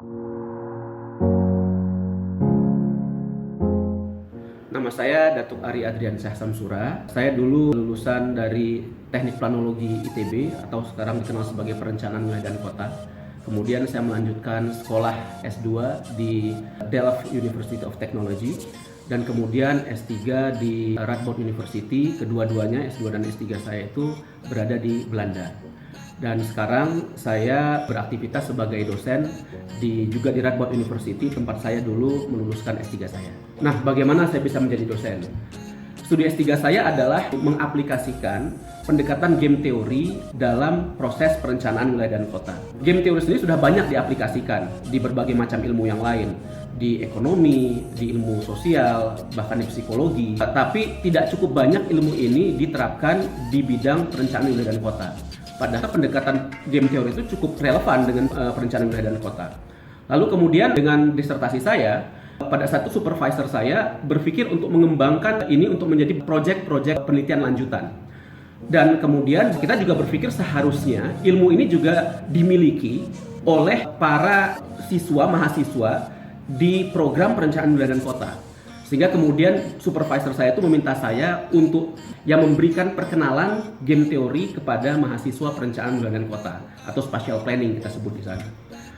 Nama saya Datuk Ari Adriansyah Samsura. Saya dulu lulusan dari Teknik Planologi ITB atau sekarang dikenal sebagai Perencanaan Wilayah dan Kota. Kemudian saya melanjutkan sekolah S2 di Delft University of Technology dan kemudian S3 di Radboud University. Kedua-duanya S2 dan S3 saya itu berada di Belanda. Dan sekarang saya beraktivitas sebagai dosen juga di Radboud University, tempat saya dulu meluluskan S3 saya. Nah, bagaimana saya bisa menjadi dosen? Studi S3 saya adalah mengaplikasikan pendekatan game teori dalam proses perencanaan wilayah dan kota. Game teori sendiri sudah banyak diaplikasikan di berbagai macam ilmu yang lain, di ekonomi, di ilmu sosial, bahkan di psikologi. Tapi tidak cukup banyak ilmu ini diterapkan di bidang perencanaan wilayah dan kota. Padahal pendekatan game teori itu cukup relevan dengan perencanaan wilayah dan kota. Lalu kemudian dengan disertasi saya, pada saat itu supervisor saya berpikir untuk mengembangkan ini untuk menjadi proyek-proyek penelitian lanjutan. Dan kemudian kita juga berpikir seharusnya ilmu ini juga dimiliki oleh para mahasiswa di program perencanaan wilayah dan kota. Sehingga kemudian supervisor saya itu meminta saya untuk memberikan perkenalan game teori kepada mahasiswa perencanaan wilayah dan kota atau spatial planning kita sebut di sana.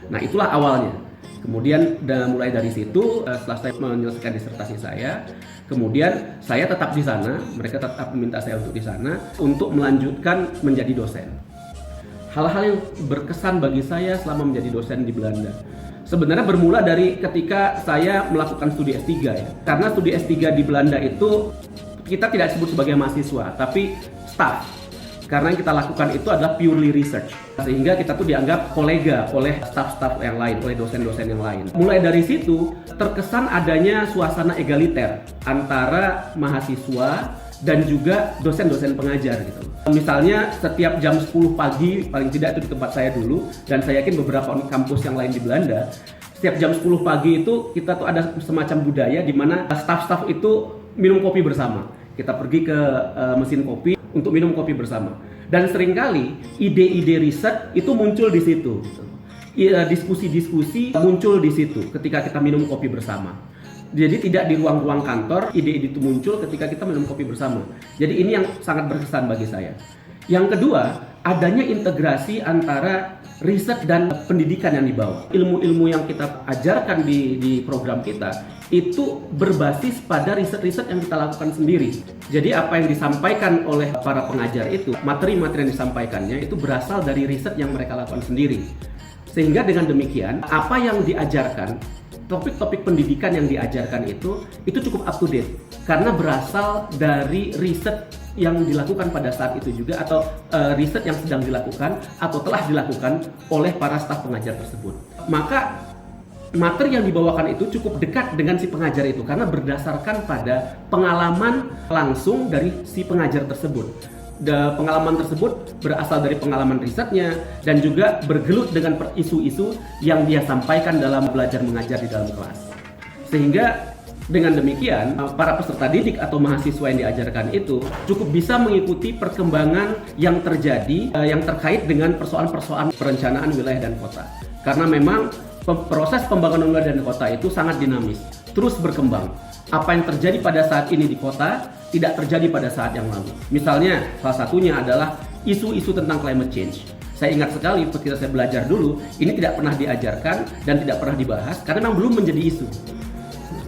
Nah, itulah awalnya. Kemudian mulai dari situ setelah saya menyelesaikan disertasi saya, kemudian saya tetap di sana, mereka tetap meminta saya untuk di sana untuk melanjutkan menjadi dosen. Hal-hal yang berkesan bagi saya selama menjadi dosen di Belanda sebenarnya bermula dari ketika saya melakukan studi S3 ya. Karena studi S3 di Belanda itu kita tidak sebut sebagai mahasiswa, tapi staff. Karena yang kita lakukan itu adalah purely research. Sehingga kita tuh dianggap kolega oleh staff-staff yang lain, oleh dosen-dosen yang lain. Mulai dari situ terkesan adanya suasana egaliter antara mahasiswa dan juga dosen-dosen pengajar gitu. Misalnya setiap jam 10 pagi, paling tidak itu di tempat saya dulu, dan saya yakin beberapa kampus yang lain di Belanda, setiap jam 10 pagi itu kita tuh ada semacam budaya di mana staff-staff itu minum kopi bersama. Kita pergi ke mesin kopi untuk minum kopi bersama. Dan seringkali ide-ide riset itu muncul di situ. Diskusi-diskusi muncul di situ ketika kita minum kopi bersama. Jadi tidak di ruang-ruang kantor, ide-ide itu muncul ketika kita minum kopi bersama. Jadi ini yang sangat berkesan bagi saya. Yang kedua, adanya integrasi antara riset dan pendidikan yang dibawa. Ilmu-ilmu yang kita ajarkan di program kita itu berbasis pada riset-riset yang kita lakukan sendiri. Jadi apa yang disampaikan oleh para pengajar itu, materi-materi yang disampaikannya itu berasal dari riset yang mereka lakukan sendiri. Sehingga dengan demikian, apa yang diajarkan, topik-topik pendidikan yang diajarkan itu cukup up to date karena berasal dari riset yang dilakukan pada saat itu juga atau riset yang sedang dilakukan atau telah dilakukan oleh para staf pengajar tersebut. Maka materi yang dibawakan itu cukup dekat dengan si pengajar itu karena berdasarkan pada pengalaman langsung dari si pengajar tersebut. Pengalaman tersebut berasal dari pengalaman risetnya dan juga bergelut dengan isu-isu yang dia sampaikan dalam belajar mengajar di dalam kelas. Sehingga dengan demikian para peserta didik atau mahasiswa yang diajarkan itu cukup bisa mengikuti perkembangan yang terjadi yang terkait dengan persoalan-persoalan perencanaan wilayah dan kota. Karena memang proses pembangunan wilayah dan kota itu sangat dinamis, terus berkembang. Apa yang terjadi pada saat ini di kota tidak terjadi pada saat yang lalu. Misalnya, salah satunya adalah isu-isu tentang climate change. Saya ingat sekali ketika saya belajar dulu, ini tidak pernah diajarkan dan tidak pernah dibahas karena memang belum menjadi isu.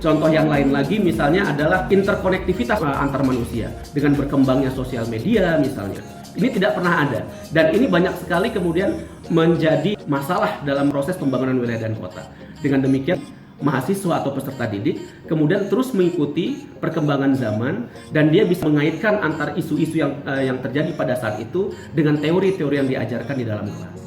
Contoh yang lain lagi misalnya adalah interkonektivitas antar manusia dengan berkembangnya sosial media misalnya. Ini tidak pernah ada dan ini banyak sekali kemudian menjadi masalah dalam proses pembangunan wilayah dan kota. Dengan demikian mahasiswa atau peserta didik kemudian terus mengikuti perkembangan zaman dan dia bisa mengaitkan antar isu-isu yang terjadi pada saat itu dengan teori-teori yang diajarkan di dalam kelas.